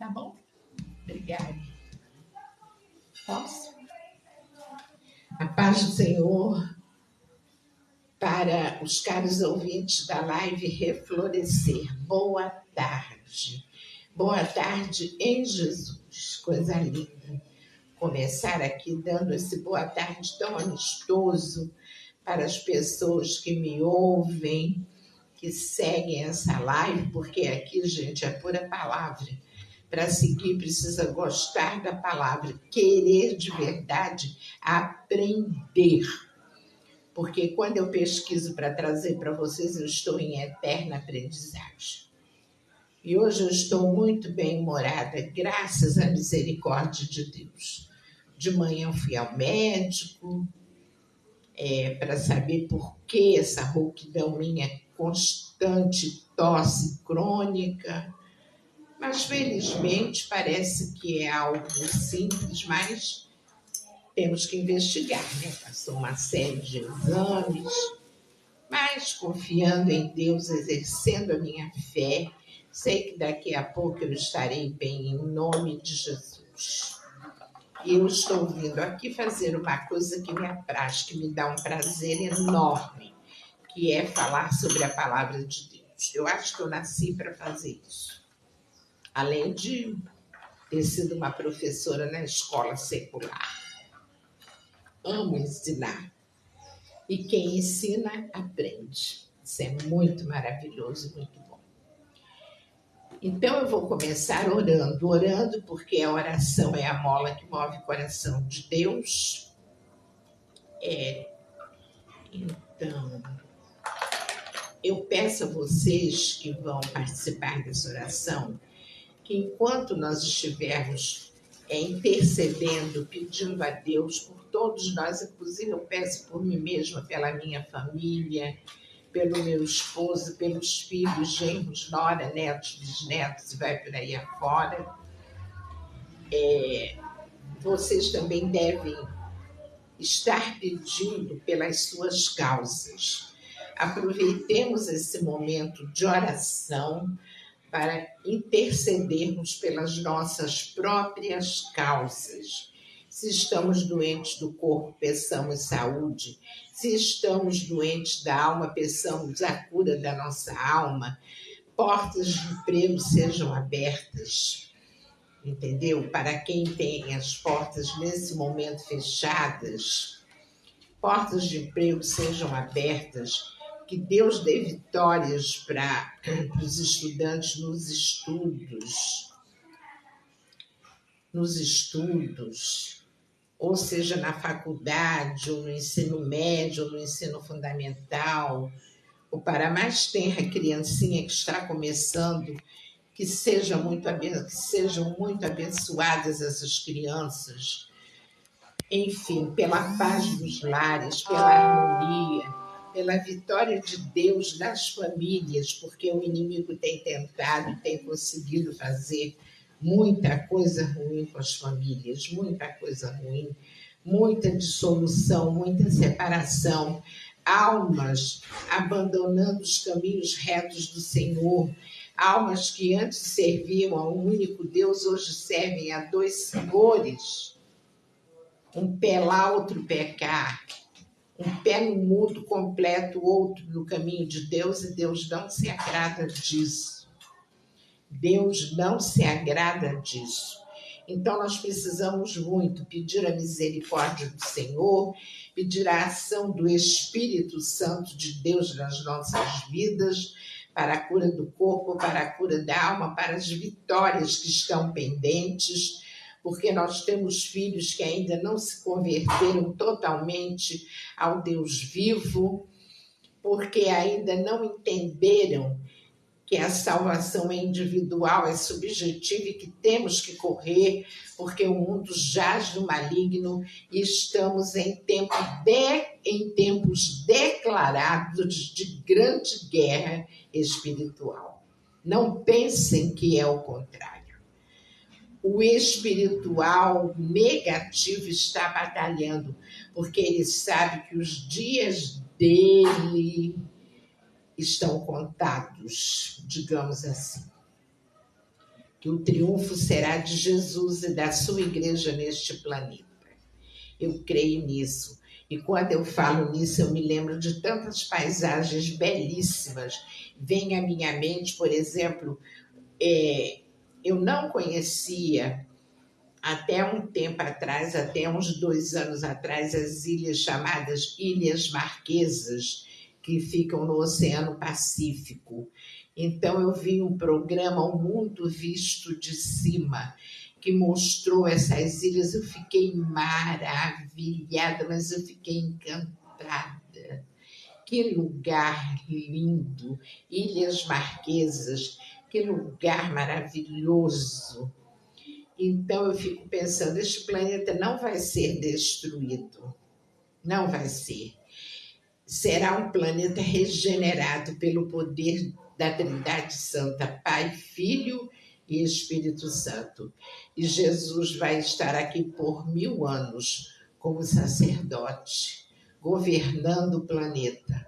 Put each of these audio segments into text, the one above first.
Tá bom? Obrigada. Posso? A paz do Senhor para os caros ouvintes da live Reflorescer. Boa tarde. Boa tarde em Jesus. Coisa linda. Começar aqui dando esse boa tarde tão amistoso para as pessoas que me ouvem, que seguem essa live, porque aqui, gente, é pura palavra. Para seguir, precisa gostar da palavra, querer de verdade, aprender. Porque quando eu pesquiso para trazer para vocês, eu estou em eterna aprendizagem. E hoje eu estou muito bem-humorada, graças à misericórdia de Deus. De manhã eu fui ao médico, para saber por que essa rouquidão minha constante, tosse crônica. Mas, felizmente, parece que é algo simples, mas temos que investigar, né? Passou uma série de exames, mas confiando em Deus, exercendo a minha fé, sei que daqui a pouco eu estarei bem, em nome de Jesus. E eu estou vindo aqui fazer uma coisa que me apraz, que me dá um prazer enorme, que é falar sobre a palavra de Deus. Eu acho que eu nasci para fazer isso. Além de ter sido uma professora na escola secular. Amo ensinar. E quem ensina, aprende. Isso é muito maravilhoso, muito bom. Então, eu vou começar orando porque a oração é a mola que move o coração de Deus. Então, eu peço a vocês que vão participar dessa oração, que enquanto nós estivermos intercedendo, pedindo a Deus por todos nós, inclusive eu peço por mim mesma, pela minha família, pelo meu esposo, pelos filhos, genros, nora, netos, bisnetos, e vai por aí afora. Vocês também devem estar pedindo pelas suas causas. Aproveitemos esse momento de oração para intercedermos pelas nossas próprias causas. Se estamos doentes do corpo, peçamos saúde. Se estamos doentes da alma, peçamos a cura da nossa alma. Portas de emprego sejam abertas, entendeu? Para quem tem as portas nesse momento fechadas, portas de emprego sejam abertas. Que Deus dê vitórias para os estudantes nos estudos, ou seja, na faculdade, ou no ensino médio, ou no ensino fundamental, ou para a mais tenra criancinha que está começando, que sejam muito abençoadas essas crianças. Enfim, pela paz dos lares, pela harmonia, pela vitória de Deus nas famílias, porque o inimigo tem tentado, tem conseguido fazer muita coisa ruim com as famílias, muita coisa ruim, muita dissolução, muita separação, almas abandonando os caminhos retos do Senhor, almas que antes serviam a um único Deus, hoje servem a dois senhores. Um pé lá, outro pé cá. Um pé no mundo completo, outro no caminho de Deus, e Deus não se agrada disso. Deus não se agrada disso. Então, nós precisamos muito pedir a misericórdia do Senhor, pedir a ação do Espírito Santo de Deus nas nossas vidas, para a cura do corpo, para a cura da alma, para as vitórias que estão pendentes, porque nós temos filhos que ainda não se converteram totalmente ao Deus vivo, porque ainda não entenderam que a salvação é individual, é subjetiva e que temos que correr, porque o mundo jaz no maligno e estamos em tempos declarados de grande guerra espiritual. Não pensem que é o contrário. O espiritual negativo está batalhando, porque ele sabe que os dias dele estão contados, digamos assim. que o triunfo será de Jesus e da sua igreja neste planeta. Eu creio nisso. E quando eu falo nisso, eu me lembro de tantas paisagens belíssimas. Vem à minha mente, por exemplo, eu não conhecia até um tempo atrás, até uns 2 anos atrás, as ilhas chamadas Ilhas Marquesas, que ficam no Oceano Pacífico. Então, eu vi um programa, O Mundo Visto de Cima, que mostrou essas ilhas. Eu fiquei maravilhada, mas eu fiquei encantada. Que lugar lindo! Ilhas Marquesas, que lugar maravilhoso! Então, eu fico pensando, este planeta não vai ser destruído. Não vai ser. Será um planeta regenerado pelo poder da Trindade Santa, Pai, Filho e Espírito Santo. E Jesus vai estar aqui por 1000 anos como sacerdote, governando o planeta.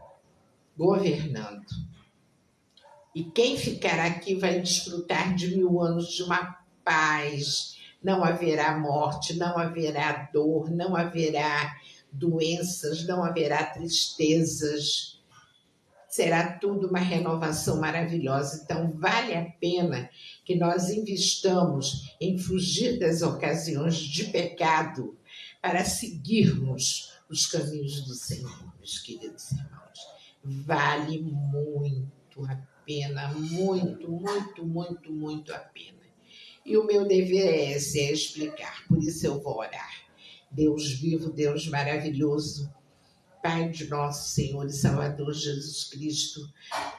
Governando. E quem ficar aqui vai desfrutar de 1000 anos de uma paz. Não haverá morte, não haverá dor, não haverá doenças, não haverá tristezas. Será tudo uma renovação maravilhosa. Então, vale a pena que nós investamos em fugir das ocasiões de pecado para seguirmos os caminhos do Senhor, meus queridos irmãos. Vale muito a pena, muito, muito, muito, muito a pena. E o meu dever é esse, é explicar. Por isso eu vou orar. Deus vivo, Deus maravilhoso, Pai de nosso Senhor e Salvador Jesus Cristo,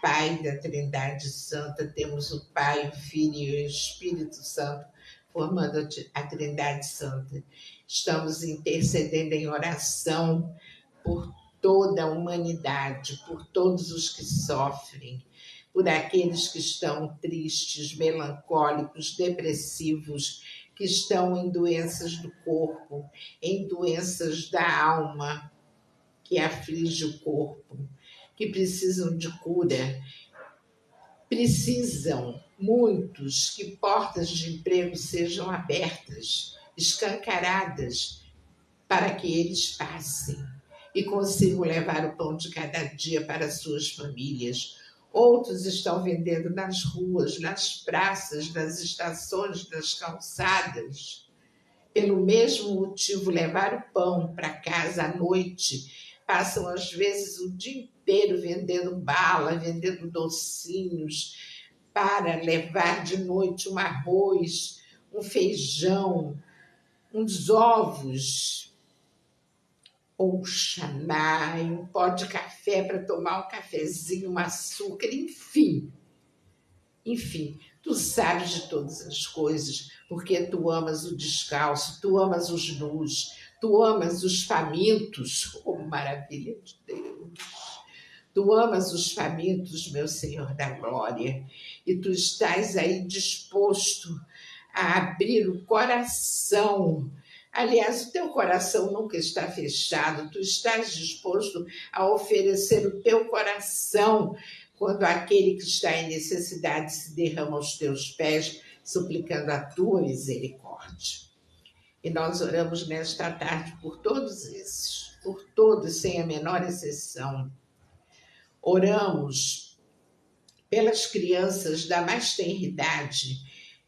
Pai da Trindade Santa, temos o Pai, o Filho e o Espírito Santo, formando a Trindade Santa. Estamos intercedendo em oração por toda a humanidade, por todos os que sofrem, por aqueles que estão tristes, melancólicos, depressivos, que estão em doenças do corpo, em doenças da alma, que aflige o corpo, que precisam de cura. Precisam, muitos, que portas de emprego sejam abertas, escancaradas, para que eles passem e consigam levar o pão de cada dia para suas famílias. Outros estão vendendo nas ruas, nas praças, nas estações, nas calçadas. Pelo mesmo motivo, levar o pão para casa à noite. Passam, às vezes, o dia inteiro vendendo bala, vendendo docinhos, para levar de noite um arroz, um feijão, uns ovos, ou um chamar, um pó de café para tomar um cafezinho, um açúcar, enfim. Enfim, tu sabes de todas as coisas, porque tu amas o descalço, tu amas os nus, tu amas os famintos, oh maravilha de Deus. Tu amas os famintos, meu Senhor da glória, e tu estás aí disposto a abrir o coração. Aliás, o teu coração nunca está fechado, tu estás disposto a oferecer o teu coração quando aquele que está em necessidade se derrama aos teus pés, suplicando a tua misericórdia. E nós oramos nesta tarde por todos esses, por todos, sem a menor exceção. Oramos pelas crianças da mais tenra idade,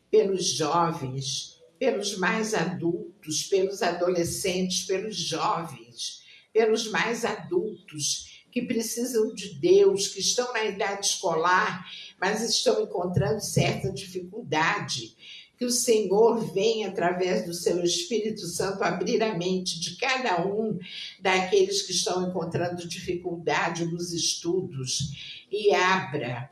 pelos jovens, pelos mais adultos, pelos adolescentes, pelos jovens, pelos mais adultos que precisam de Deus, que estão na idade escolar, mas estão encontrando certa dificuldade. Que o Senhor venha, através do seu Espírito Santo, abrir a mente de cada um daqueles que estão encontrando dificuldade nos estudos e abra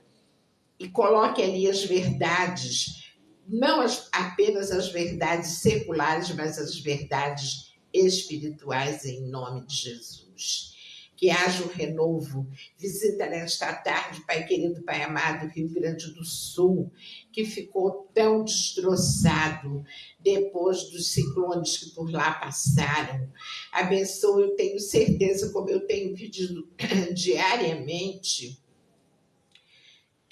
e coloque ali as verdades, não apenas as verdades seculares, mas as verdades espirituais em nome de Jesus. Que haja um renovo. Visita nesta tarde, Pai querido, Pai amado, Rio Grande do Sul, que ficou tão destroçado depois dos ciclones que por lá passaram. Abençoe, eu tenho certeza, como eu tenho pedido diariamente,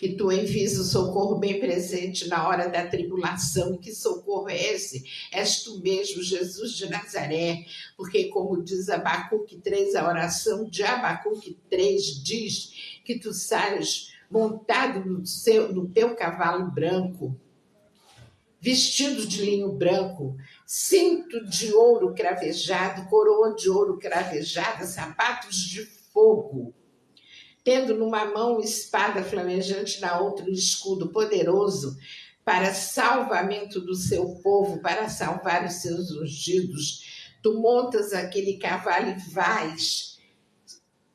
que tu envies o socorro bem presente na hora da tribulação. Que socorro é esse? És tu mesmo, Jesus de Nazaré, porque como diz Abacuque 3, a oração de Abacuque 3 diz que tu saias montado no teu cavalo branco, vestido de linho branco, cinto de ouro cravejado, coroa de ouro cravejada, sapatos de fogo, tendo numa mão espada flamejante, na outra um escudo poderoso para salvamento do seu povo, para salvar os seus ungidos. Tu montas aquele cavalo e vais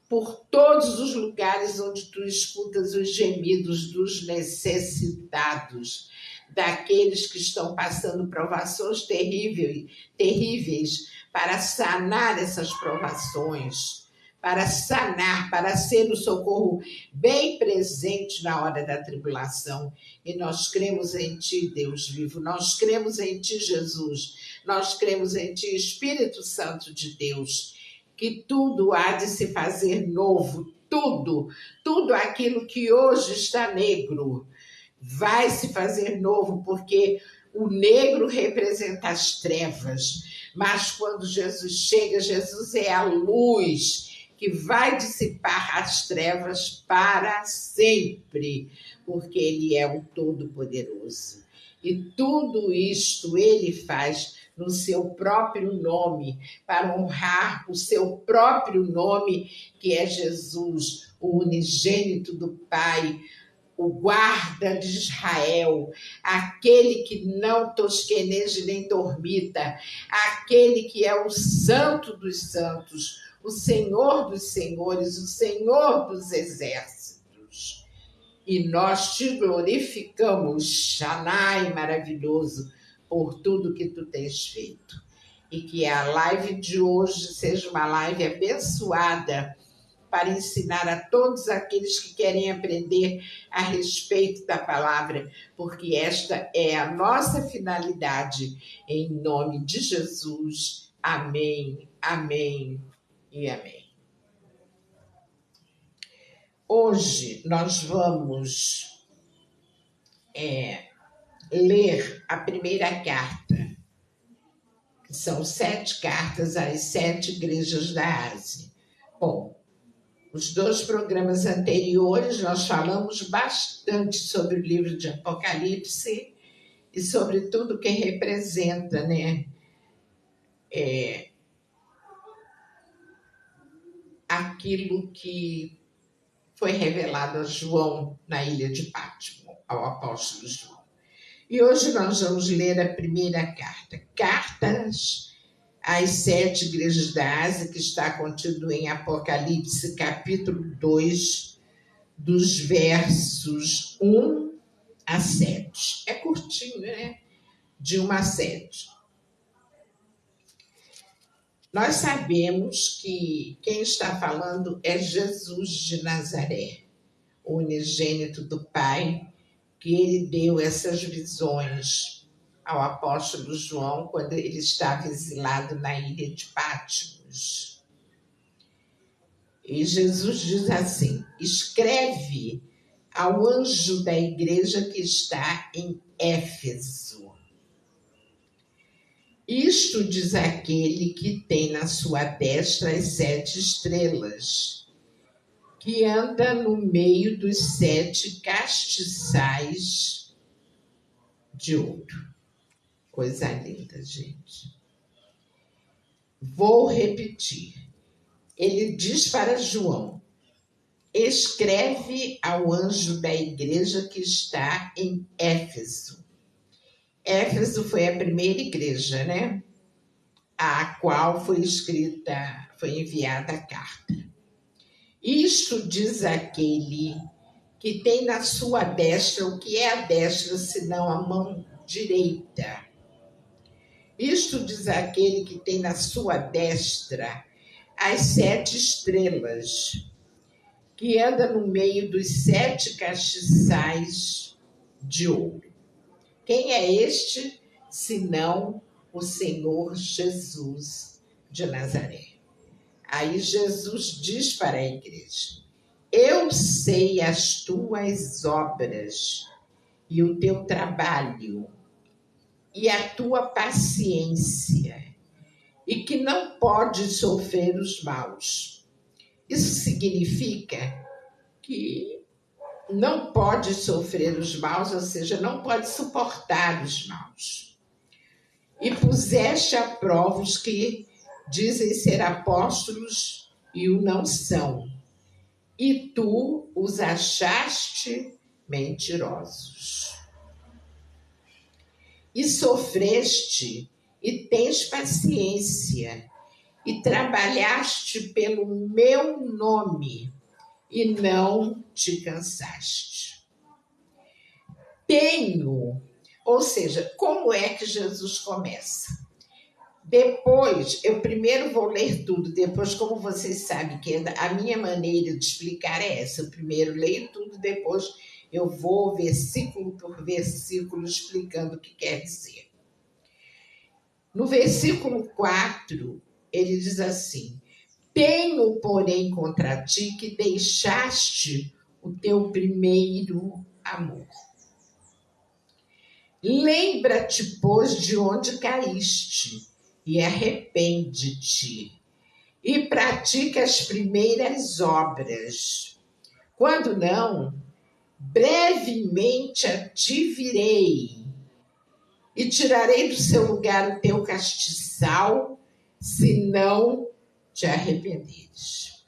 por todos os lugares onde tu escutas os gemidos dos necessitados, daqueles que estão passando provações terríveis, para sanar essas provações, para sanar, para ser o socorro bem presente na hora da tribulação. E nós cremos em Ti, Deus vivo, nós cremos em Ti, Jesus, nós cremos em Ti, Espírito Santo de Deus, que tudo há de se fazer novo, tudo aquilo que hoje está negro vai se fazer novo, porque o negro representa as trevas, mas quando Jesus chega, Jesus é a luz que vai dissipar as trevas para sempre, porque Ele é o Todo-Poderoso. E tudo isto Ele faz no seu próprio nome, para honrar o seu próprio nome, que é Jesus, o unigênito do Pai, o guarda de Israel, aquele que não tosqueneja nem dormita, aquele que é o Santo dos Santos, o Senhor dos Senhores, o Senhor dos Exércitos. E nós te glorificamos, Shaddai maravilhoso, por tudo que tu tens feito. E que a live de hoje seja uma live abençoada para ensinar a todos aqueles que querem aprender a respeito da palavra, porque esta é a nossa finalidade. Em nome de Jesus. Amém, amém e amém. Hoje nós vamos ler a primeira carta, que são 7 cartas às 7 igrejas da Ásia. Bom, os 2 programas anteriores nós falamos bastante sobre o livro de Apocalipse e sobre tudo que representa, né? Aquilo que foi revelado a João na ilha de Pátimo, ao apóstolo João. E hoje nós vamos ler a primeira carta, Cartas às 7 igrejas da Ásia, que está contido em Apocalipse, capítulo 2, dos versos 1 a 7. É curtinho, né? De 1 a 7. Nós sabemos que quem está falando é Jesus de Nazaré, o unigênito do Pai, que ele deu essas visões ao apóstolo João quando ele estava exilado na ilha de Patmos. E Jesus diz assim: escreve ao anjo da igreja que está em Éfeso. Isto diz aquele que tem na sua destra as 7 estrelas, que anda no meio dos 7 castiçais de ouro. Coisa linda, gente. Vou repetir. Ele diz para João: escreve ao anjo da igreja que está em Éfeso. Éfeso foi a primeira igreja, né? A qual foi enviada a carta. Isto diz aquele que tem na sua destra, o que é a destra, senão a mão direita. Isto diz aquele que tem na sua destra as 7 estrelas, que anda no meio dos 7 castiçais de ouro. Quem é este, senão o Senhor Jesus de Nazaré? Aí Jesus diz para a igreja: eu sei as tuas obras e o teu trabalho e a tua paciência, e que não pode sofrer os maus. Isso significa que não pode sofrer os maus, ou seja, não pode suportar os maus. E puseste à prova os que dizem ser apóstolos e o não são, e tu os achaste mentirosos. E sofreste, e tens paciência, e trabalhaste pelo meu nome, e não te cansaste. Ou seja, como é que Jesus começa? Depois, eu primeiro vou ler tudo, depois, como vocês sabem, que a minha maneira de explicar é essa, eu primeiro leio tudo, depois eu vou versículo por versículo explicando o que quer dizer. No versículo 4, ele diz assim: tenho, porém, contra ti que deixaste o teu primeiro amor. Lembra-te, pois, de onde caíste, e arrepende-te, e pratica as primeiras obras. Quando não, brevemente a ti virei, e tirarei do seu lugar o teu castiçal, se não te arrependeres.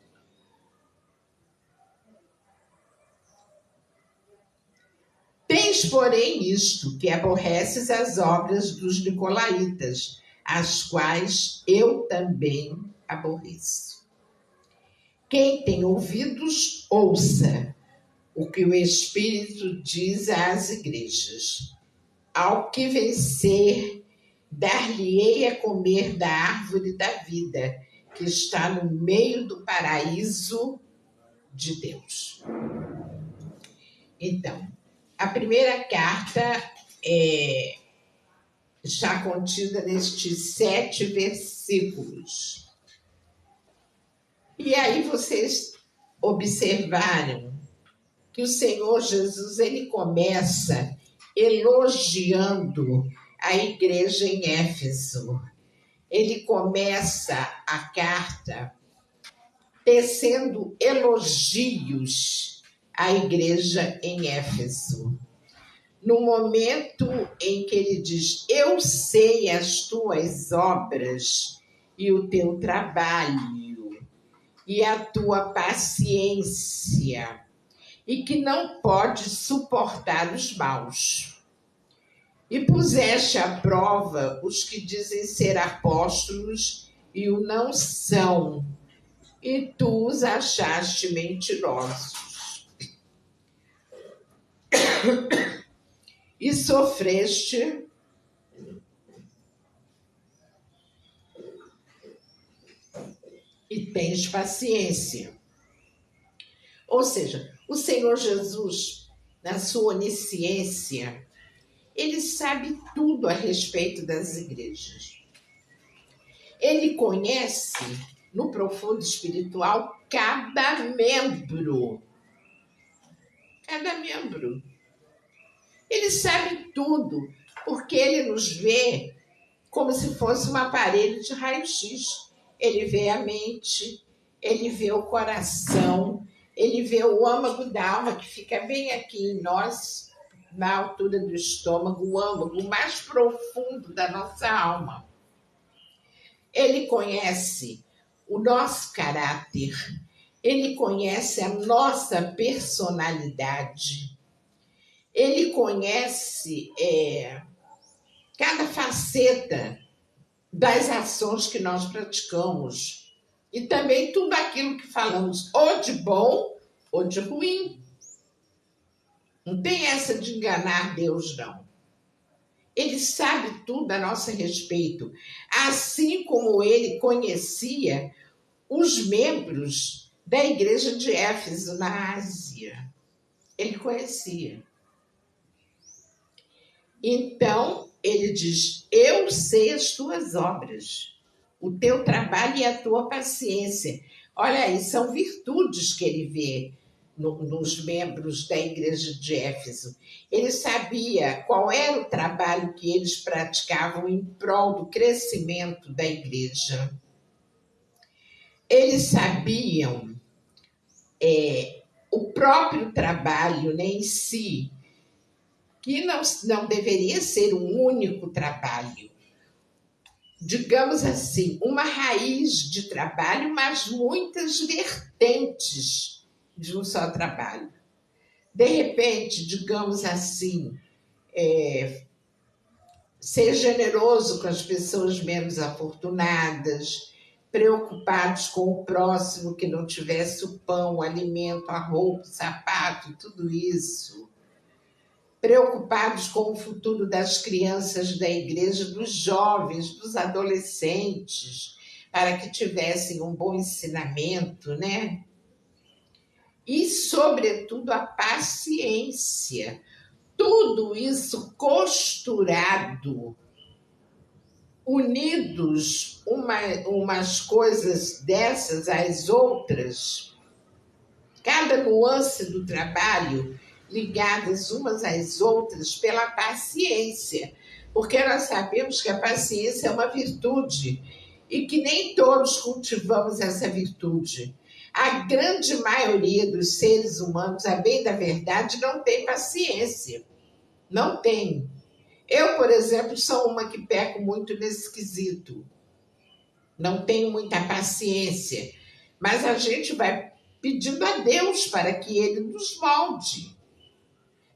Tens, porém, isto, que aborreces as obras dos nicolaítas, as quais eu também aborreço. Quem tem ouvidos, ouça o que o Espírito diz às igrejas. Ao que vencer, dar-lhe-ei a comer da árvore da vida, que está no meio do paraíso de Deus. Então, a primeira carta está contida nestes 7 versículos. E aí vocês observaram que o Senhor Jesus, ele começa elogiando a igreja em Éfeso. Ele começa a carta tecendo elogios à igreja em Éfeso. No momento em que ele diz: eu sei as tuas obras e o teu trabalho e a tua paciência, e que não pode suportar os maus. E puseste à prova os que dizem ser apóstolos e o não são, e tu os achaste mentirosos. E sofreste e tens paciência. Ou seja, o Senhor Jesus, na sua onisciência, ele sabe tudo a respeito das igrejas. Ele conhece, no profundo espiritual, cada membro. Cada membro. Ele sabe tudo, porque ele nos vê como se fosse um aparelho de raio-x. Ele vê a mente, ele vê o coração, ele vê o âmago da alma, que fica bem aqui em nós, na altura do estômago, o âmago mais profundo da nossa alma. Ele conhece o nosso caráter, ele conhece a nossa personalidade, ele conhece cada faceta das ações que nós praticamos e também tudo aquilo que falamos, ou de bom ou de ruim. Não tem essa de enganar Deus, não. Ele sabe tudo a nosso respeito, assim como ele conhecia os membros da igreja de Éfeso, na Ásia. Ele conhecia. Então, ele diz: eu sei as tuas obras, o teu trabalho e a tua paciência. Olha aí, são virtudes que ele vê nos membros da igreja de Éfeso. Ele sabia qual era o trabalho que eles praticavam em prol do crescimento da igreja. Eles sabiam o próprio trabalho, né, em si, que não deveria ser um único trabalho. Digamos assim, uma raiz de trabalho, mas muitas vertentes de um só trabalho. De repente, digamos assim, ser generoso com as pessoas menos afortunadas, preocupados com o próximo que não tivesse o pão, o alimento, a roupa, o sapato, tudo isso. Preocupados com o futuro das crianças da igreja, dos jovens, dos adolescentes, para que tivessem um bom ensinamento, né? E, sobretudo, a paciência. Tudo isso costurado, unidos umas coisas dessas às outras, cada nuance do trabalho ligadas umas às outras pela paciência, porque nós sabemos que a paciência é uma virtude e que nem todos cultivamos essa virtude. A grande maioria dos seres humanos, a bem da verdade, não tem paciência. Não tem. Eu, por exemplo, sou uma que peco muito nesse quesito. Não tenho muita paciência. Mas a gente vai pedindo a Deus para que Ele nos molde.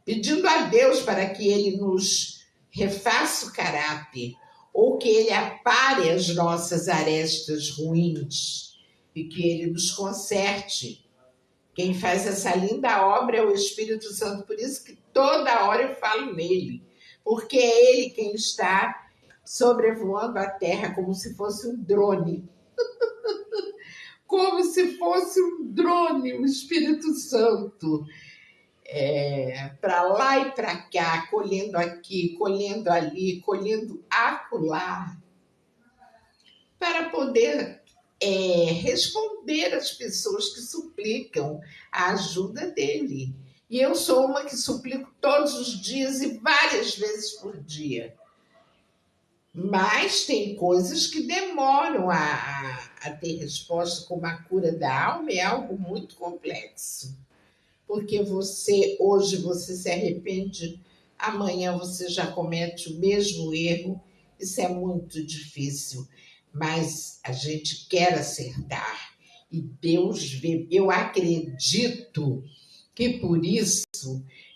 Pedindo a Deus para que Ele nos refaça o caráter. Ou que Ele apare as nossas arestas ruins. E que Ele nos conserte. Quem faz essa linda obra é o Espírito Santo. Por isso que toda hora eu falo nele. Porque é Ele quem está sobrevoando a terra como se fosse um drone. Como se fosse um drone, o Espírito Santo. Para lá e para cá, colhendo aqui, colhendo ali, colhendo acolá. Para poder responder às pessoas que suplicam a ajuda dele. E eu sou uma que suplico todos os dias e várias vezes por dia. Mas tem coisas que demoram a ter resposta, como a cura da alma, é algo muito complexo. Porque hoje você se arrepende, amanhã você já comete o mesmo erro. Isso é muito difícil. Mas a gente quer acertar. E Deus vê. Eu acredito que por isso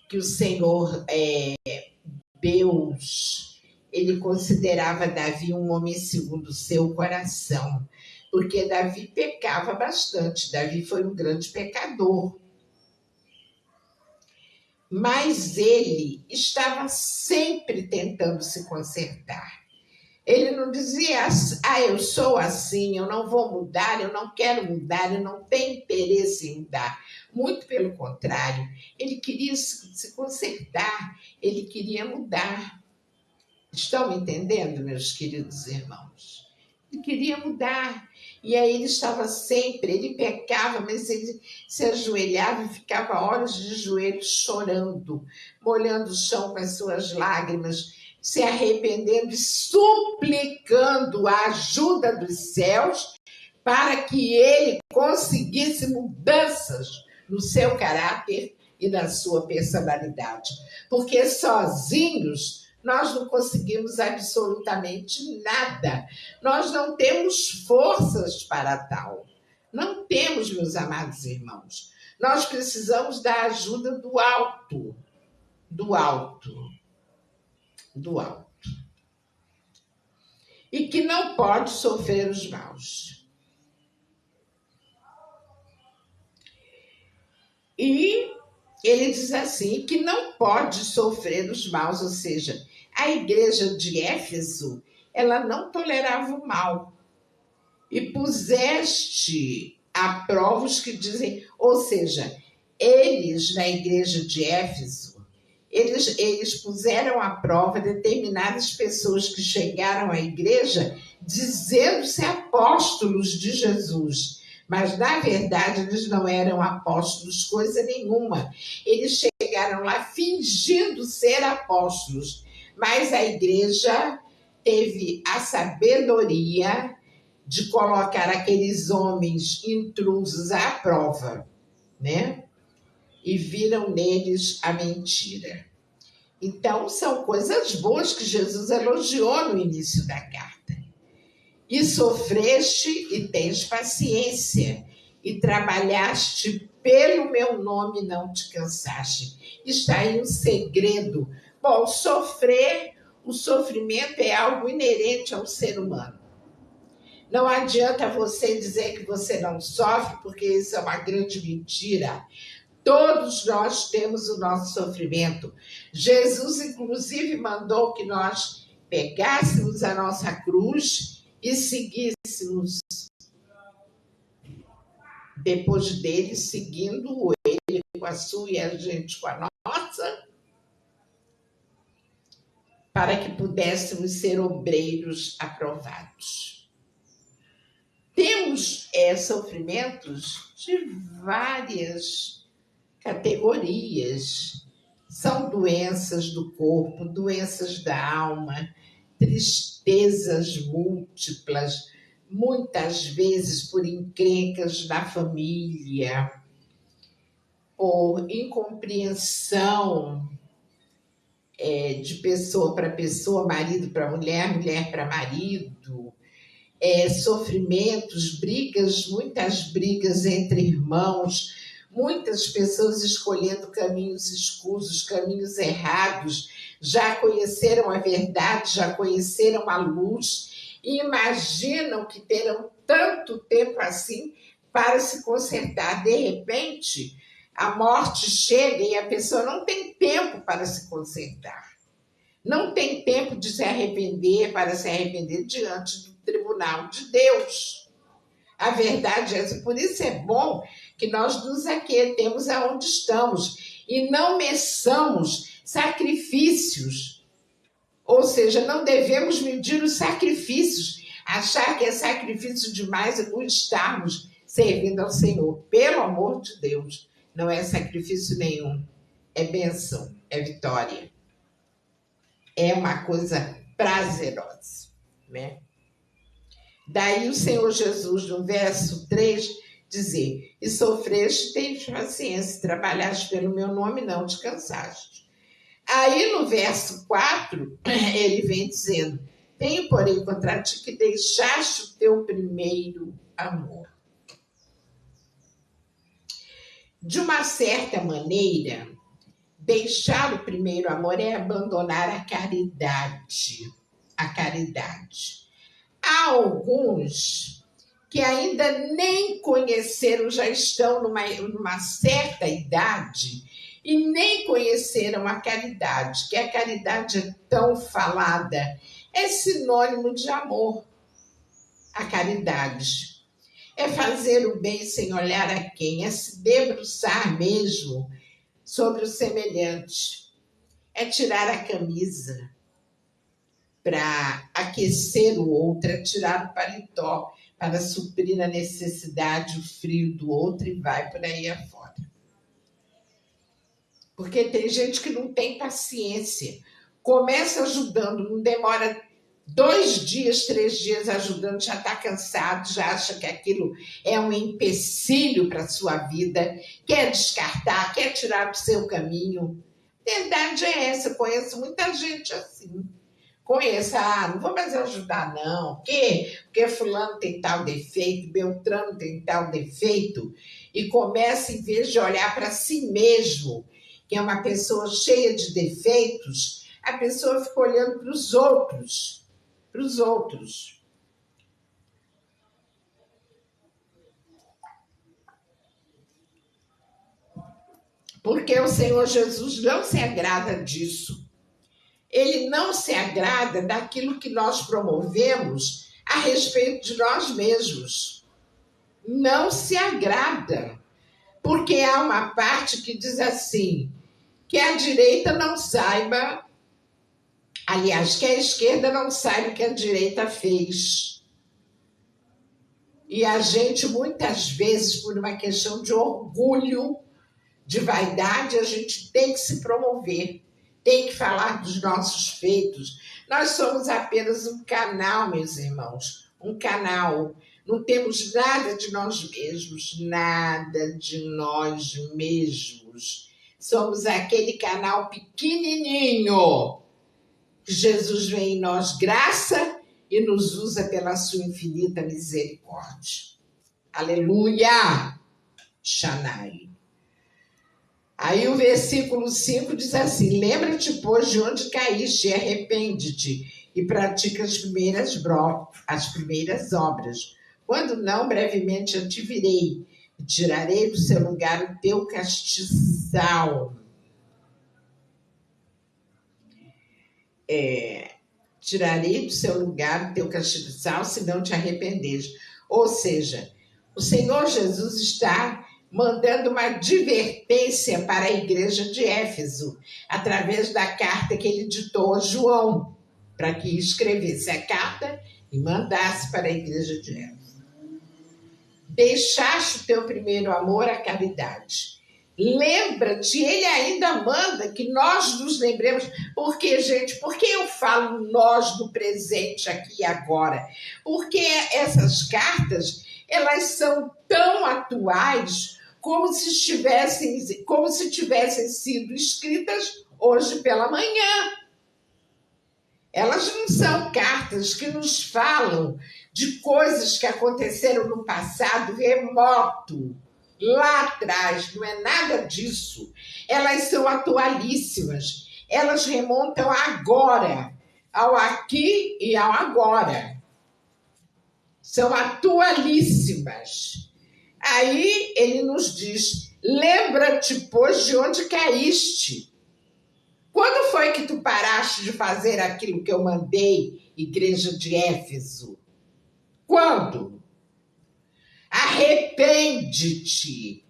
que o Senhor, Deus, ele considerava Davi um homem segundo o seu coração. Porque Davi pecava bastante. Davi foi um grande pecador. Mas ele estava sempre tentando se consertar. Ele não dizia, eu sou assim, eu não vou mudar, eu não quero mudar, eu não tenho interesse em mudar. Muito pelo contrário, ele queria se consertar, ele queria mudar. Estão me entendendo, meus queridos irmãos? Ele queria mudar. E aí ele estava sempre, ele pecava, mas ele se ajoelhava e ficava horas de joelhos chorando, molhando o chão com as suas lágrimas, se arrependendo e suplicando a ajuda dos céus para que ele conseguisse mudanças no seu caráter e na sua personalidade. Porque sozinhos nós não conseguimos absolutamente nada. Nós não temos forças para tal. Não temos, meus amados irmãos. Nós precisamos da ajuda do alto. Do alto. Do alto. E que não pode sofrer os maus. E ele diz assim, que não pode sofrer os maus, ou seja, a igreja de Éfeso, ela não tolerava o mal. E puseste a prova os que dizem, ou seja, eles na igreja de Éfeso, eles puseram à prova determinadas pessoas que chegaram à igreja dizendo-se apóstolos de Jesus, Mas, na verdade, eles não eram apóstolos, coisa nenhuma. Eles chegaram lá fingindo ser apóstolos, mas a igreja teve a sabedoria de colocar aqueles homens intrusos à prova, né? E viram neles a mentira. Então, são coisas boas que Jesus elogiou no início da carta. E sofreste e tens paciência, e trabalhaste pelo meu nome, não te cansaste. Está aí um segredo. Bom, o sofrimento é algo inerente ao ser humano. Não adianta você dizer que você não sofre, porque isso é uma grande mentira. Todos nós temos o nosso sofrimento. Jesus, inclusive, mandou que nós pegássemos a nossa cruz e seguíssemos depois dele, seguindo ele com a sua e a gente com a nossa, para que pudéssemos ser obreiros aprovados. Temos sofrimentos de várias categorias. São doenças do corpo, doenças da alma, tristezas múltiplas, muitas vezes por encrencas da família, por incompreensão de pessoa para pessoa, marido para mulher, mulher para marido, sofrimentos, brigas, muitas brigas entre irmãos, muitas pessoas escolhendo caminhos escusos, caminhos errados, já conheceram a verdade, já conheceram a luz e imaginam que terão tanto tempo assim para se consertar. De repente, a morte chega e a pessoa não tem tempo para se consertar. Não tem tempo de se arrepender, para se arrepender diante do tribunal de Deus. A verdade é essa. Por isso é bom que nós nos aquietemos aonde estamos e não meçamos sacrifícios. Ou seja, não devemos medir os sacrifícios, achar que é sacrifício demais o estarmos servindo ao Senhor. Pelo amor de Deus, não é sacrifício nenhum. É bênção, é vitória. É uma coisa prazerosa, né? Daí o Senhor Jesus, no verso 3, dizer: e sofreste, tens paciência, trabalhaste pelo meu nome, não te cansaste. Aí no verso 4, ele vem dizendo: tenho, porém, contra ti que deixaste o teu primeiro amor. De uma certa maneira, deixar o primeiro amor é abandonar a caridade. A caridade. Há alguns que ainda nem conheceram, já estão numa certa idade e nem conheceram a caridade, que a caridade é tão falada, é sinônimo de amor. A caridade é fazer o bem sem olhar a quem, é se debruçar mesmo sobre o semelhante, é tirar a camisa para aquecer o outro, é tirar o paletó para suprir a necessidade, o frio do outro e vai por aí afora. Porque tem gente que não tem paciência. Começa ajudando, não demora 2 dias, 3 dias ajudando, já está cansado, já acha que aquilo é um empecilho para a sua vida, quer descartar, quer tirar do seu caminho. A verdade é essa, eu conheço muita gente assim. Conheço, não vou mais ajudar não, porque fulano tem tal defeito, Beltrano tem tal defeito, e começa, em vez de olhar para si mesmo, que é uma pessoa cheia de defeitos, a pessoa fica olhando para os outros, Porque o Senhor Jesus não se agrada disso. Ele não se agrada daquilo que nós promovemos a respeito de nós mesmos. Não se agrada. Porque há uma parte que diz assim, que a direita não saiba, aliás, que a esquerda não saiba o que a direita fez. E a gente, muitas vezes, por uma questão de orgulho, de vaidade, a gente tem que se promover, tem que falar dos nossos feitos. Nós somos apenas um canal, meus irmãos, um canal. Não temos nada de nós mesmos, nada de nós mesmos. Somos aquele canal pequenininho. Jesus vê em nós graça e nos usa pela sua infinita misericórdia. Aleluia! Shanai. Aí o versículo 5 diz assim: lembra-te, pois, de onde caíste e arrepende-te e pratica as primeiras obras. Quando não, brevemente eu te virei e tirarei do seu lugar o teu castiçal. Tirarei do seu lugar o teu castiçal, se não te arrependeres. Ou seja, o Senhor Jesus está mandando uma advertência para a igreja de Éfeso, através da carta que ele ditou a João, para que escrevesse a carta e mandasse para a igreja de Éfeso. Deixaste o teu primeiro amor, a caridade. Lembra-te, ele ainda manda que nós nos lembremos. Por quê, gente? Por que eu falo nós no presente, aqui e agora? Porque essas cartas, elas são tão atuais como se tivessem sido escritas hoje pela manhã. Elas não são cartas que nos falam de coisas que aconteceram no passado remoto, lá atrás. Não é nada disso. Elas são atualíssimas. Elas remontam agora, ao aqui e ao agora. São atualíssimas. Aí ele nos diz: lembra-te, pois, de onde caíste. Quando foi que tu paraste de fazer aquilo que eu mandei, igreja de Éfeso? Quando? Arrepende-te.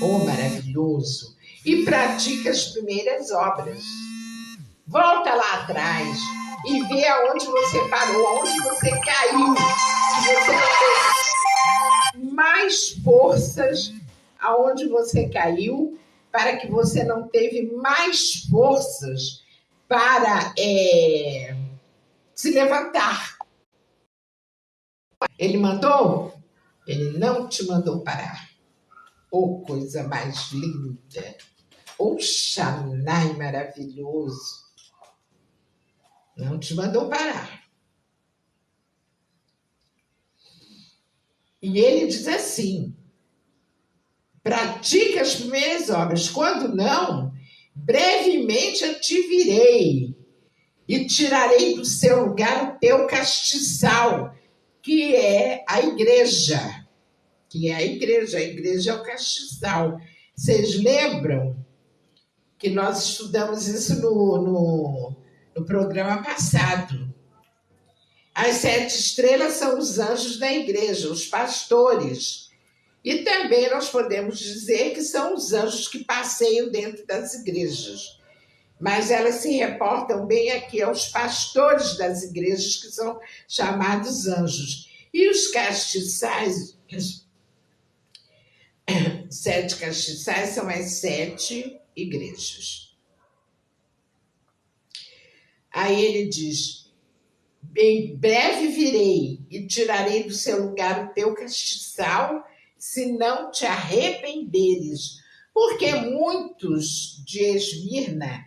Oh, maravilhoso. E pratica as primeiras obras. Volta lá atrás e vê aonde você parou, aonde você caiu. Se você não teve mais forças, aonde você caiu, para que você não teve mais forças para se levantar. Ele mandou? Ele não te mandou parar. Oh, coisa mais linda. Oh, Xanai maravilhoso. Não te mandou parar. E ele diz assim: pratica as primeiras obras. Quando não, brevemente eu te virei e tirarei do seu lugar o teu castiçal, que é a igreja. A igreja é o castiçal. Vocês lembram que nós estudamos isso no programa passado? As 7 estrelas são os anjos da igreja, os pastores. E também nós podemos dizer que são os anjos que passeiam dentro das igrejas. Mas elas se reportam bem aqui aos pastores das igrejas, que são chamados anjos. E os castiçais, 7 castiçais são as 7 igrejas. Aí ele diz: em breve virei e tirarei do seu lugar o teu castiçal, se não te arrependeres. Porque muitos de Esmirna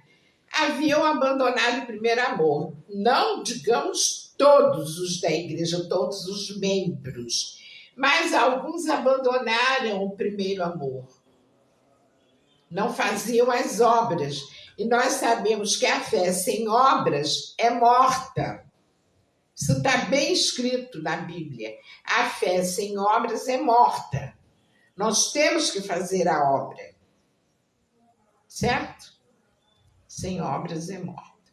haviam abandonado o primeiro amor. Não digamos todos os da igreja, todos os membros, mas alguns abandonaram o primeiro amor. Não faziam as obras. E nós sabemos que a fé sem obras é morta. Isso está bem escrito na Bíblia. A fé sem obras é morta. Nós temos que fazer a obra. Certo? Sem obras é morta.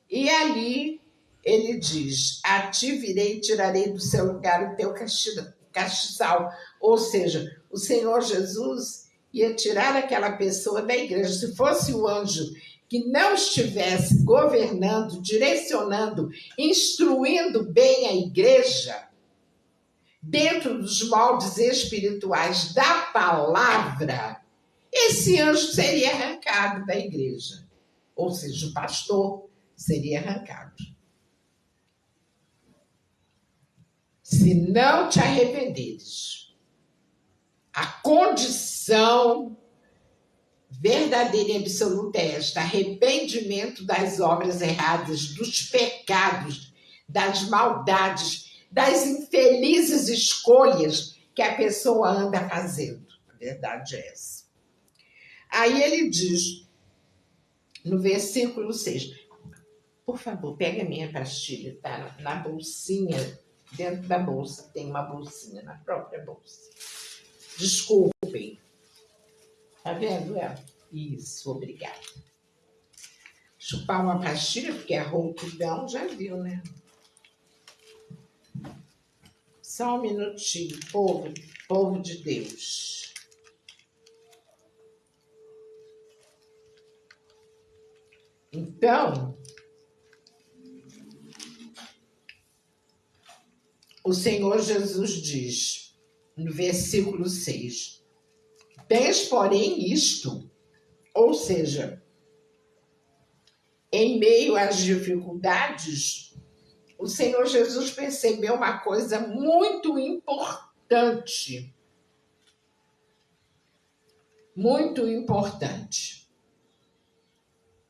E ali ele diz: a ti virei e tirarei do seu lugar o teu castiçal. Ou seja, o Senhor Jesus ia tirar aquela pessoa da igreja. Se fosse o anjo que não estivesse governando, direcionando, instruindo bem a igreja, dentro dos moldes espirituais da palavra, esse anjo seria arrancado da igreja. Ou seja, o pastor seria arrancado. Se não te arrependeres, a condição verdadeira e absoluta é esta: arrependimento das obras erradas, dos pecados, das maldades, das infelizes escolhas que a pessoa anda fazendo. A verdade é essa. Aí ele diz, no versículo 6, por favor, pega a minha pastilha, tá? Na bolsinha, dentro da bolsa, tem uma bolsinha na própria bolsa. Desculpem. Tá vendo ela? Isso, obrigada. Chupar uma pastilha, porque a rouquidão já viu, né? Só um minutinho, povo de Deus. Então, o Senhor Jesus diz, no versículo 6, tens, porém, isto, ou seja, em meio às dificuldades, o Senhor Jesus percebeu uma coisa muito importante. Muito importante.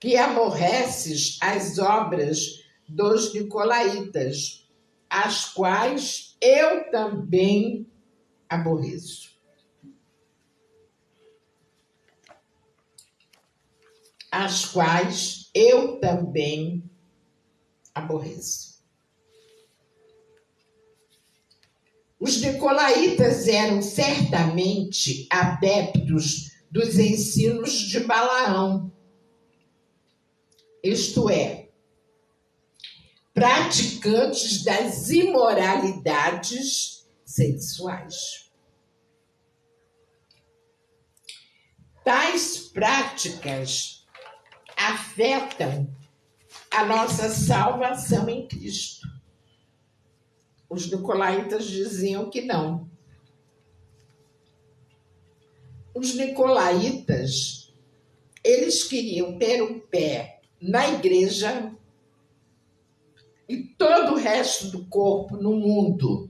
Que aborreces as obras dos nicolaítas, as quais eu também aborreço. As quais eu também aborreço. Os nicolaítas eram certamente adeptos dos ensinos de Balaão, isto é, praticantes das imoralidades sexuais. Tais práticas afetam a nossa salvação em Cristo. Os nicolaítas diziam que não. Os nicolaítas, eles queriam ter um pé na igreja e todo o resto do corpo no mundo.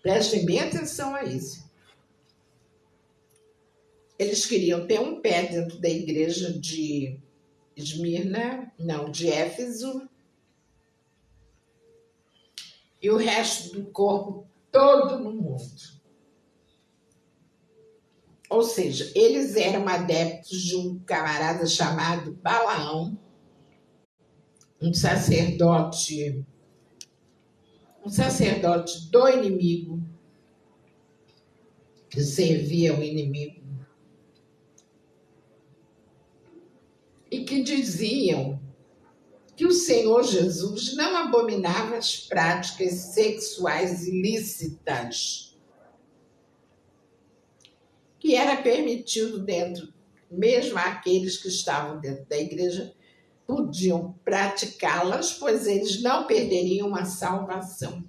Prestem bem atenção a isso. Eles queriam ter um pé dentro da igreja de de Éfeso, e o resto do corpo todo no mundo. Ou seja, eles eram adeptos de um camarada chamado Balaão, um sacerdote do inimigo, que servia o inimigo, e que diziam que o Senhor Jesus não abominava as práticas sexuais ilícitas, que era permitido dentro, mesmo aqueles que estavam dentro da igreja, podiam praticá-las, pois eles não perderiam a salvação,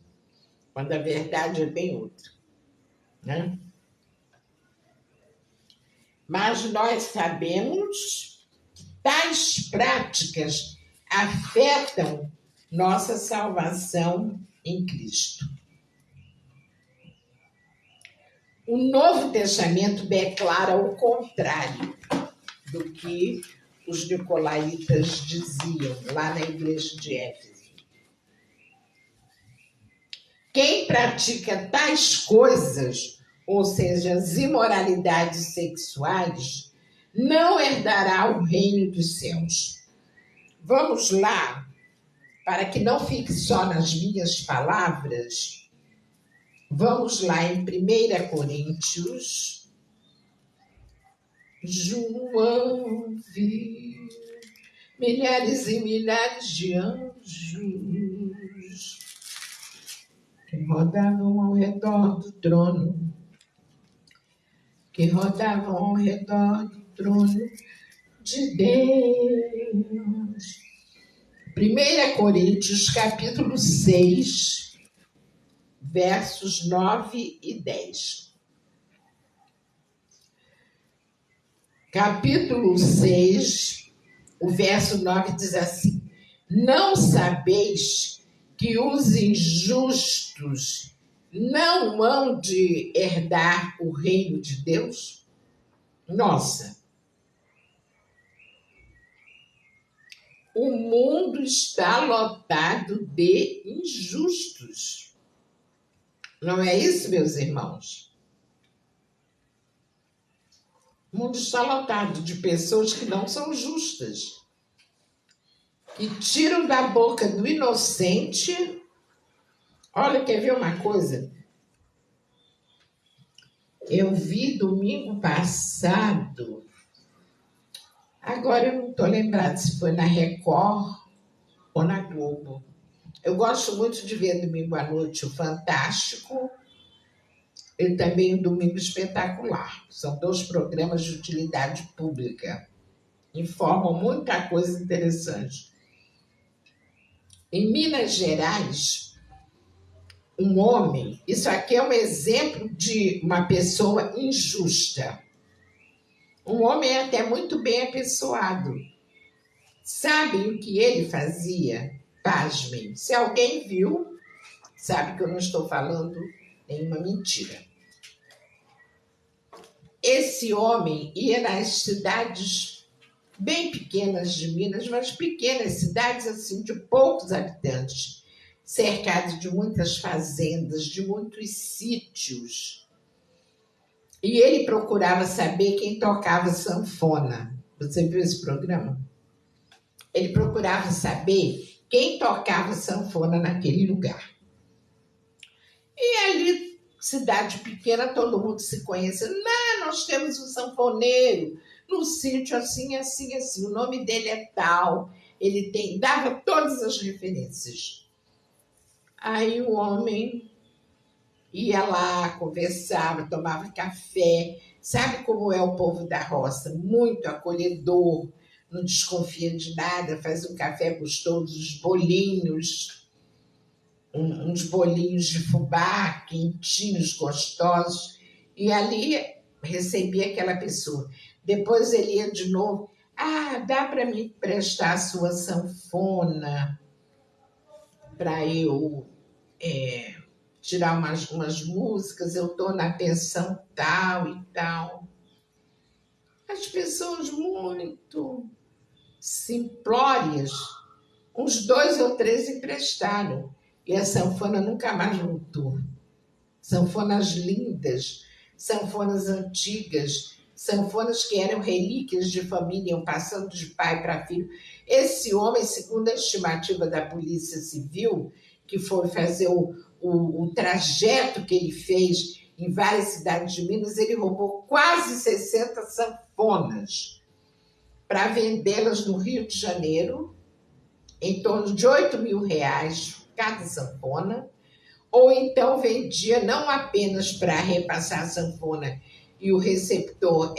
quando a verdade é bem outra, né? Mas nós sabemos que tais práticas afetam nossa salvação em Cristo. O Novo Testamento declara o contrário do que os nicolaítas diziam lá na igreja de Éfeso. Quem pratica tais coisas, ou seja, as imoralidades sexuais, não herdará o reino dos céus. Vamos lá, para que não fique só nas minhas palavras. Vamos lá em 1 Coríntios. João viu milhares e milhares de anjos que rodavam ao redor do trono, de Deus. 1 Coríntios, capítulo 6, versos 9 e 10. Capítulo 6, o verso 9 diz assim: não sabeis que os injustos não hão de herdar o reino de Deus? Nossa, o mundo está lotado de injustos. Não é isso, meus irmãos? O mundo está lotado de pessoas que não são justas, que tiram da boca do inocente. Olha, quer ver uma coisa? Eu vi domingo passado, agora eu não estou lembrada se foi na Record ou na Globo. Eu gosto muito de ver domingo à noite o Fantástico e também o Domingo Espetacular. São 2 programas de utilidade pública. Informam muita coisa interessante. Em Minas Gerais, um homem, isso aqui é um exemplo de uma pessoa injusta. Um homem é até muito bem apessoado. Sabem o que ele fazia? Pasmem. Se alguém viu, sabe que eu não estou falando nenhuma mentira. Esse homem ia nas cidades bem pequenas de Minas, mas pequenas cidades assim de poucos habitantes, cercadas de muitas fazendas, de muitos sítios. E ele procurava saber quem tocava sanfona. Você viu esse programa? Ele procurava saber quem tocava sanfona naquele lugar. E ali, cidade pequena, todo mundo se conhece. Não, nós temos um sanfoneiro no sítio assim, assim, assim. O nome dele é tal. Ele dava todas as referências. Aí o homem ia lá, conversava, tomava café. Sabe como é o povo da roça? Muito acolhedor, não desconfia de nada, faz um café gostoso, uns bolinhos, uns bolinhos de fubá, quentinhos, gostosos. E ali recebia aquela pessoa. Depois ele ia de novo. Ah, dá para me emprestar a sua sanfona para eu tirar umas músicas, eu estou na pensão tal e tal. As pessoas muito simplórias, uns 2 ou 3 emprestaram, e a sanfona nunca mais voltou. Sanfonas lindas, sanfonas antigas, sanfonas que eram relíquias de família, iam passando de pai para filho. Esse homem, segundo a estimativa da Polícia Civil, que foi fazer o trajeto que ele fez em várias cidades de Minas, ele roubou quase 60 sanfonas para vendê-las no Rio de Janeiro, em torno de R$ 8.000 cada sanfona, ou então vendia não apenas para repassar a sanfona e o receptor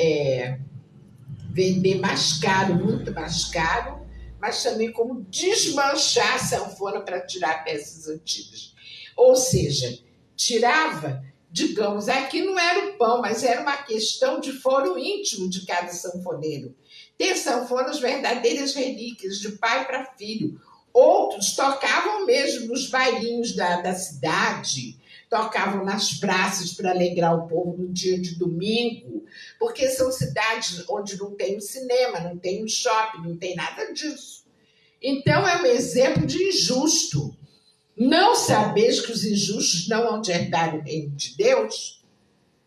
vender mais caro, muito mais caro, mas também como desmanchar a sanfona para tirar peças antigas. Ou seja, tirava, digamos, aqui não era o pão, mas era uma questão de foro íntimo de cada sanfoneiro. Ter sanfonas verdadeiras relíquias, de pai para filho. Outros tocavam mesmo nos bailinhos da cidade, tocavam nas praças para alegrar o povo no dia de domingo, porque são cidades onde não tem um cinema, não tem um shopping, não tem nada disso. Então é um exemplo de injusto. Não sabeis que os injustos não hão de herdar o reino de Deus?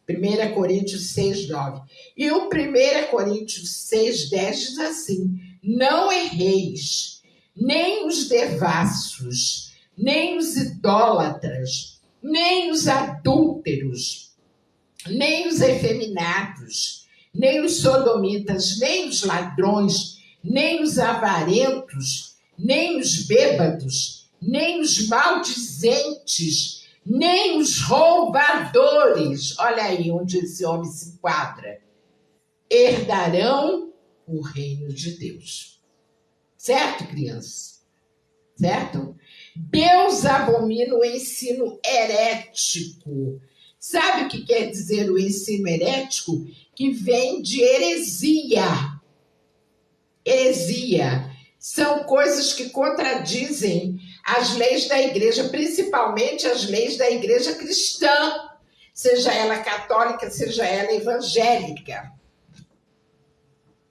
1 Coríntios 6, 9. E o 1 Coríntios 6, 10 diz assim: não erreis, nem os devassos, nem os idólatras, nem os adúlteros, nem os efeminados, nem os sodomitas, nem os ladrões, nem os avarentos, nem os bêbados, nem os maldizentes, nem os roubadores, olha aí onde esse homem se enquadra, herdarão o reino de Deus. Certo, crianças? Certo? Deus abomina o ensino herético. Sabe o que quer dizer o ensino herético? Que vem de heresia. Heresia são coisas que contradizem as leis da igreja, principalmente as leis da igreja cristã, seja ela católica, seja ela evangélica.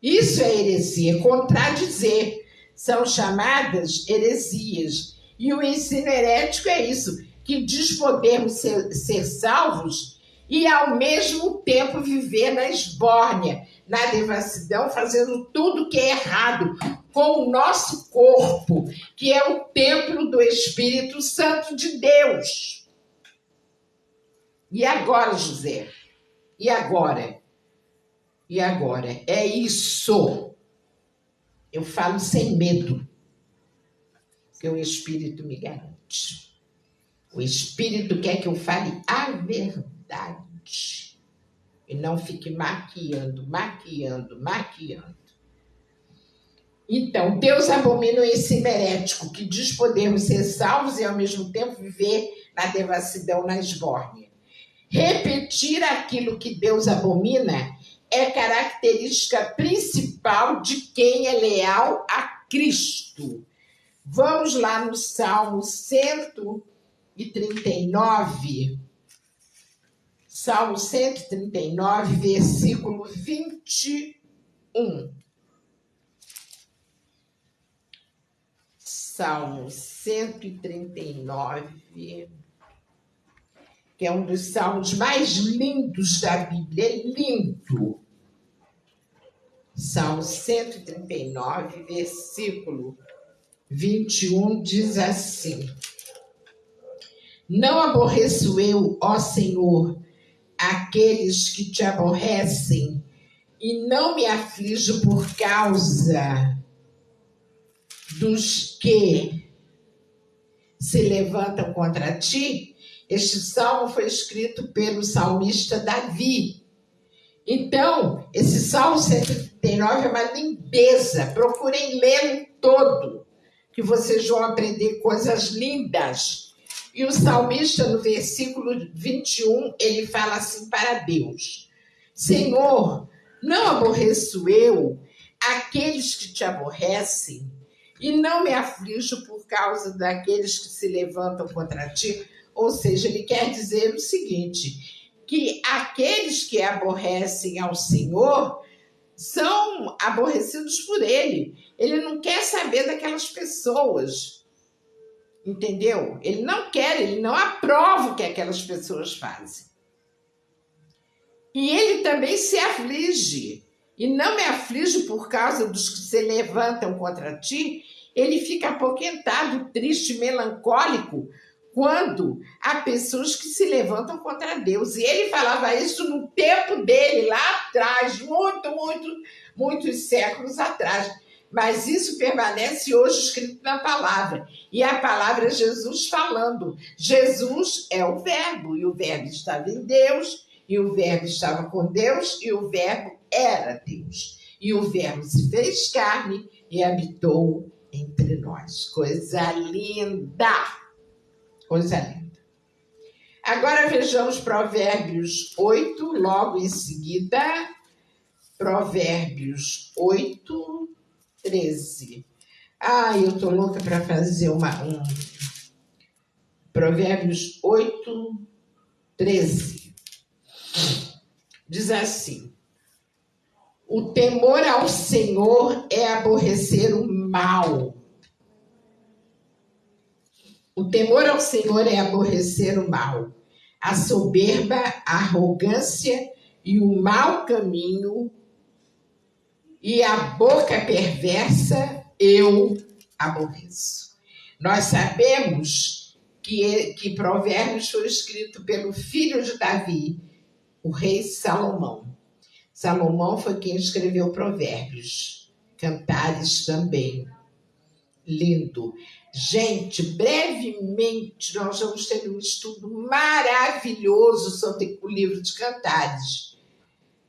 Isso é heresia, contradizer. São chamadas heresias. E o ensino herético é isso, que diz podermos ser salvos e, ao mesmo tempo, viver na esbórnia, na devassidão, fazendo tudo que é errado com o nosso corpo, que é o templo do Espírito Santo de Deus. E agora, José? E agora? E agora? É isso. Eu falo sem medo, porque o Espírito me garante. O Espírito quer que eu fale a verdade e não fique maquiando. Então, Deus abomina o ensino herético, que diz podermos ser salvos e, ao mesmo tempo, viver na devassidão, na esbórnia. Repetir aquilo que Deus abomina é característica principal de quem é leal a Cristo. Vamos lá no Salmo 139. Salmo 139, versículo 21. Salmo 139, que é um dos salmos mais lindos da Bíblia. É lindo. Salmo 139, versículo 21, diz assim: Não aborreço eu, ó Senhor, aqueles que te aborrecem, e não me aflijo por causa dos que se levantam contra ti. Este salmo foi escrito pelo salmista Davi. Então, esse Salmo 139 é uma lindeza. Procurem lê-lo todo, que vocês vão aprender coisas lindas. E o salmista, no versículo 21, ele fala assim para Deus: Senhor, não aborreço eu aqueles que te aborrecem, e não me aflijo por causa daqueles que se levantam contra ti. Ou seja, ele quer dizer o seguinte, que aqueles que aborrecem ao Senhor são aborrecidos por ele. Ele não quer saber daquelas pessoas, entendeu? Ele não aprova o que aquelas pessoas fazem. E ele também se aflige. E não me aflige por causa dos que se levantam contra ti. Ele fica apoquentado, triste, melancólico, quando há pessoas que se levantam contra Deus. E ele falava isso no tempo dele, lá atrás, muitos séculos atrás. Mas isso permanece hoje escrito na palavra. E a palavra é Jesus falando. Jesus é o Verbo, e o Verbo estava em Deus, e o Verbo estava com Deus, e o Verbo era Deus. E o Verbo se fez carne e habitou entre nós. Coisa linda! Coisa linda. Agora vejamos Provérbios 8, logo em seguida. Provérbios 8, 13. Eu estou louca para fazer Provérbios 8, 13. Diz assim: O temor ao Senhor é aborrecer o mal. O temor ao Senhor é aborrecer o mal. A soberba, a arrogância e o mau caminho e a boca perversa eu aborreço. Nós sabemos que Provérbios foi escrito pelo filho de Davi, o rei Salomão. Salomão foi quem escreveu Provérbios. Cantares também. Lindo. Gente, brevemente nós vamos ter um estudo maravilhoso sobre o livro de Cantares,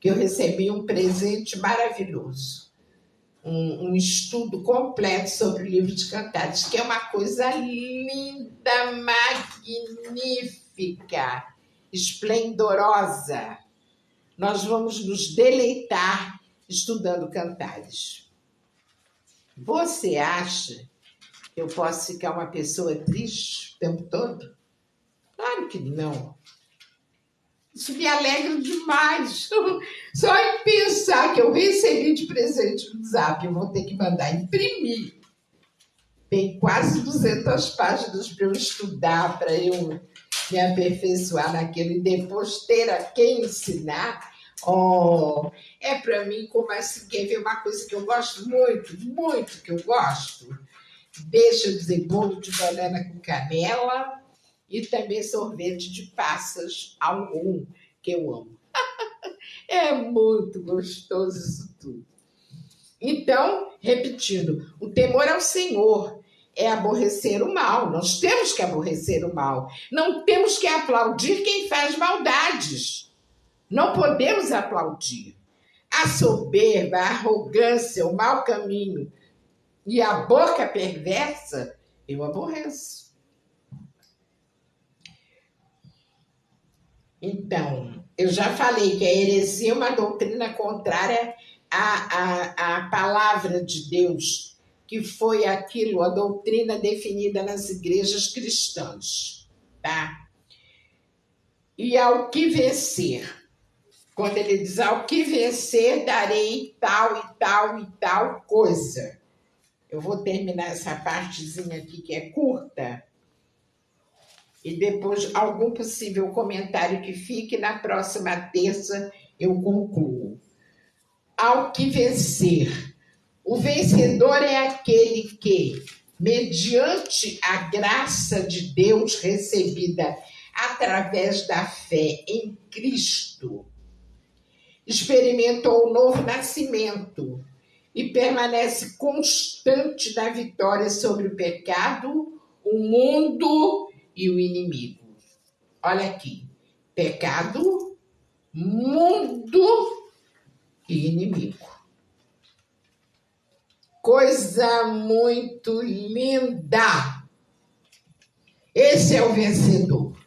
que eu recebi um presente maravilhoso. um estudo completo sobre o livro de Cantares, que é uma coisa linda, magnífica, esplendorosa. Nós vamos nos deleitar estudando Cantares. Você acha que eu posso ficar uma pessoa triste o tempo todo? Claro que não. Isso me alegra demais. Só em pensar que eu recebi de presente no Zap, eu vou ter que mandar imprimir. Tem quase 200 páginas para eu estudar, para eu me aperfeiçoar naquilo e depois ter a quem ensinar. Oh, é para mim como assim, quer ver uma coisa que eu gosto muito, muito que eu gosto? Deixa eu dizer, bolo de banana com canela e também sorvete de passas algum, que eu amo. É muito gostoso isso tudo. Então, repetindo, o temor ao Senhor é aborrecer o mal. Nós temos que aborrecer o mal. Não temos que aplaudir quem faz maldades. Não podemos aplaudir. A soberba, a arrogância, o mau caminho e a boca perversa, eu aborreço. Então, eu já falei que a heresia é uma doutrina contrária à palavra de Deus, que foi aquilo, a doutrina definida nas igrejas cristãs, tá? E ao que vencer, quando ele diz ao que vencer, darei tal e tal e tal coisa. Eu vou terminar essa partezinha aqui que é curta, e depois algum possível comentário que fique, na próxima terça eu concluo. Ao que vencer. O vencedor é aquele que, mediante a graça de Deus recebida através da fé em Cristo, experimentou o novo nascimento e permanece constante na vitória sobre o pecado, o mundo e o inimigo. Olha aqui, pecado, mundo e inimigo. Coisa muito linda. Esse é o vencedor.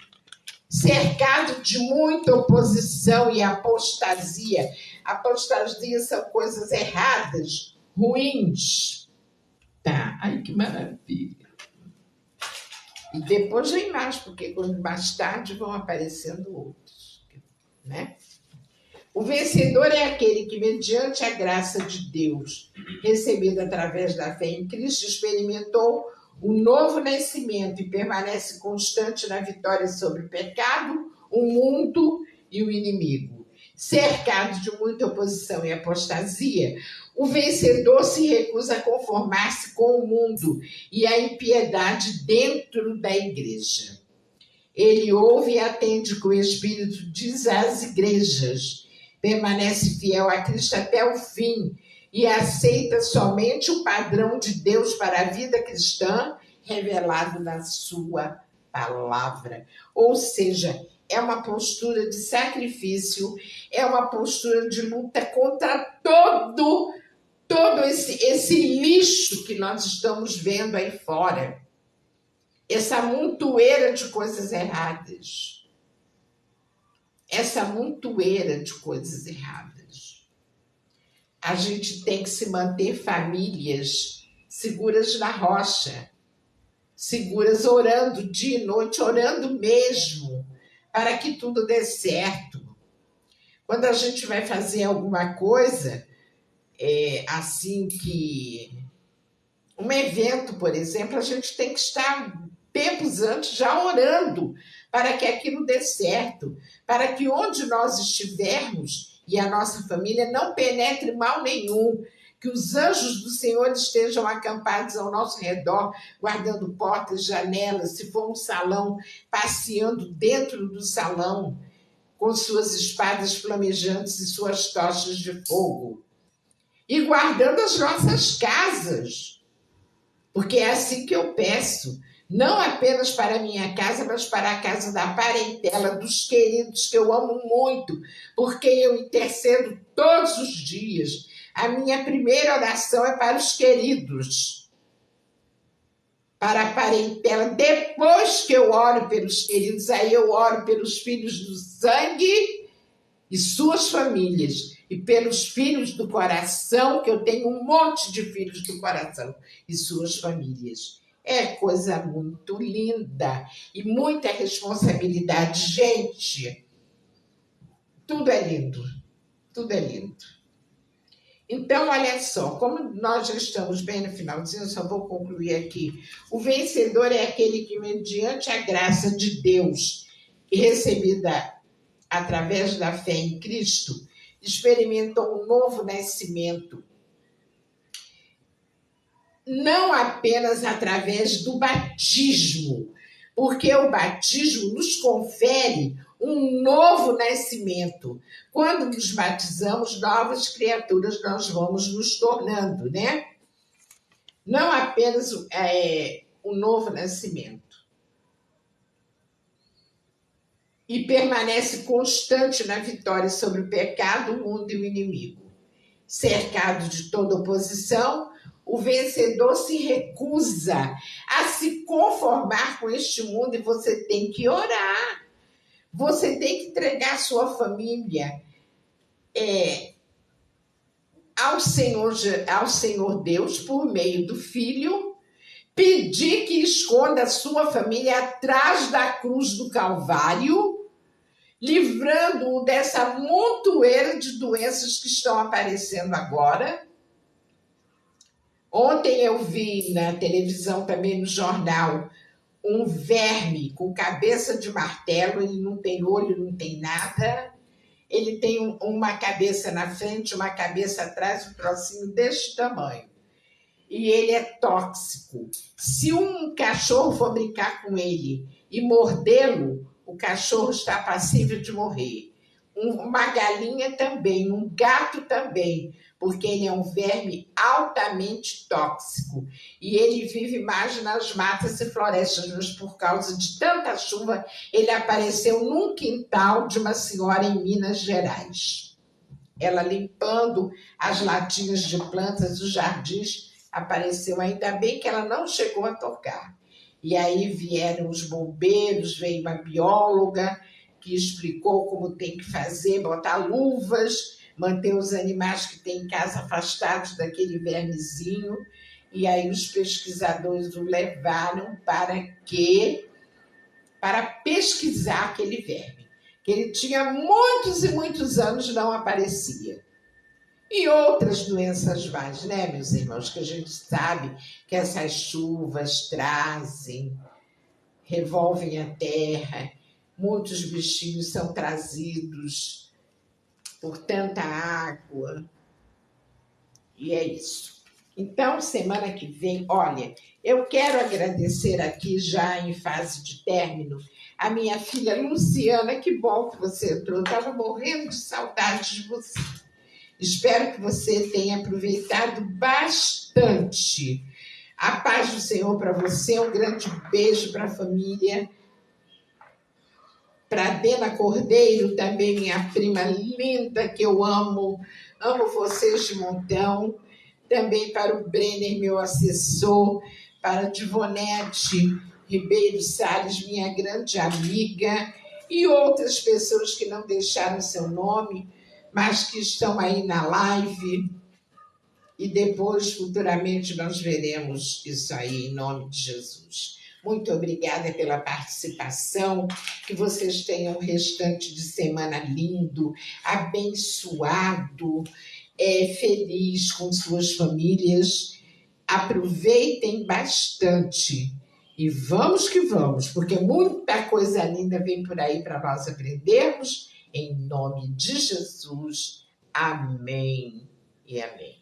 Cercado de muita oposição e apostasia. Apostasia são coisas erradas, ruins. Tá, ai que maravilha. E depois vem mais, porque mais tarde vão aparecendo outros, né? O vencedor é aquele que, mediante a graça de Deus, recebida através da fé em Cristo, experimentou o novo nascimento e permanece constante na vitória sobre o pecado, o mundo e o inimigo. Cercado de muita oposição e apostasia, o vencedor se recusa a conformar-se com o mundo e a impiedade dentro da igreja. Ele ouve e atende o que o Espírito diz às igrejas, permanece fiel a Cristo até o fim e aceita somente o padrão de Deus para a vida cristã revelado na sua palavra. Ou seja, é uma postura de sacrifício, é uma postura de luta contra todo esse lixo que nós estamos vendo aí fora. Essa montoeira de coisas erradas. Essa montoeira de coisas erradas. A gente tem que se manter famílias seguras na rocha, seguras orando dia e noite, orando mesmo, para que tudo dê certo. Quando a gente vai fazer alguma coisa, assim que um evento, por exemplo, a gente tem que estar tempos antes já orando para que aquilo dê certo, para que onde nós estivermos e a nossa família não penetre mal nenhum, que os anjos do Senhor estejam acampados ao nosso redor, guardando portas, janelas, se for um salão, passeando dentro do salão, com suas espadas flamejantes e suas tochas de fogo, e guardando as nossas casas, porque é assim que eu peço, não apenas para a minha casa, mas para a casa da parentela, dos queridos que eu amo muito, porque eu intercedo todos os dias, A minha primeira oração é para os queridos, para a parentela. Depois que eu oro pelos queridos, aí eu oro pelos filhos do sangue e suas famílias, e pelos filhos do coração, que eu tenho um monte de filhos do coração, e suas famílias. É coisa muito linda e muita responsabilidade. Gente, tudo é lindo, tudo é lindo. Então, olha só, como nós já estamos bem no finalzinho, eu só vou concluir aqui. O vencedor é aquele que, mediante a graça de Deus e recebida através da fé em Cristo, experimentou um novo nascimento. Não apenas através do batismo, porque o batismo nos confere um novo nascimento. Quando nos batizamos, novas criaturas nós vamos nos tornando, né? Não apenas o novo nascimento. E permanece constante na vitória sobre o pecado, o mundo e o inimigo. Cercado de toda oposição, o vencedor se recusa a se conformar com este mundo e você tem que orar. Você tem que entregar sua família ao Senhor Deus por meio do Filho, pedir que esconda a sua família atrás da cruz do Calvário, livrando-o dessa montoeira de doenças que estão aparecendo agora. Ontem eu vi na televisão, também no jornal, um verme com cabeça de martelo. Ele não tem olho, não tem nada. Ele tem uma cabeça na frente, uma cabeça atrás, um trocinho deste tamanho. E ele é tóxico. Se um cachorro for brincar com ele e mordê-lo, o cachorro está passível de morrer. Uma galinha também, um gato também, porque ele é um verme altamente tóxico. E ele vive mais nas matas e florestas, mas por causa de tanta chuva, ele apareceu num quintal de uma senhora em Minas Gerais. Ela limpando as latinhas de plantas dos jardins, apareceu. Ainda bem que ela não chegou a tocar. E aí vieram os bombeiros, veio uma bióloga que explicou como tem que fazer, botar luvas, manter os animais que tem em casa afastados daquele vermezinho. E aí os pesquisadores o levaram para pesquisar aquele verme, que ele tinha muitos e muitos anos não aparecia. E outras doenças mais, né, meus irmãos, que a gente sabe que essas chuvas trazem, revolvem a terra, muitos bichinhos são trazidos por tanta água. E é isso. Então, semana que vem, olha, eu quero agradecer aqui, já em fase de término, a minha filha Luciana. Que bom que você entrou, eu estava morrendo de saudade de você. Espero que você tenha aproveitado bastante. A paz do Senhor para você, um grande beijo para a família. Para a Dena Cordeiro, também minha prima linda, que eu amo vocês de montão. Também para o Brenner, meu assessor, para a Divonete Ribeiro Salles, minha grande amiga, e outras pessoas que não deixaram seu nome, mas que estão aí na live, e depois, futuramente, nós veremos isso aí, em nome de Jesus. Muito obrigada pela participação, que vocês tenham um restante de semana lindo, abençoado, feliz com suas famílias. Aproveitem bastante e vamos que vamos, porque muita coisa linda vem por aí para nós aprendermos. Em nome de Jesus, amém e amém.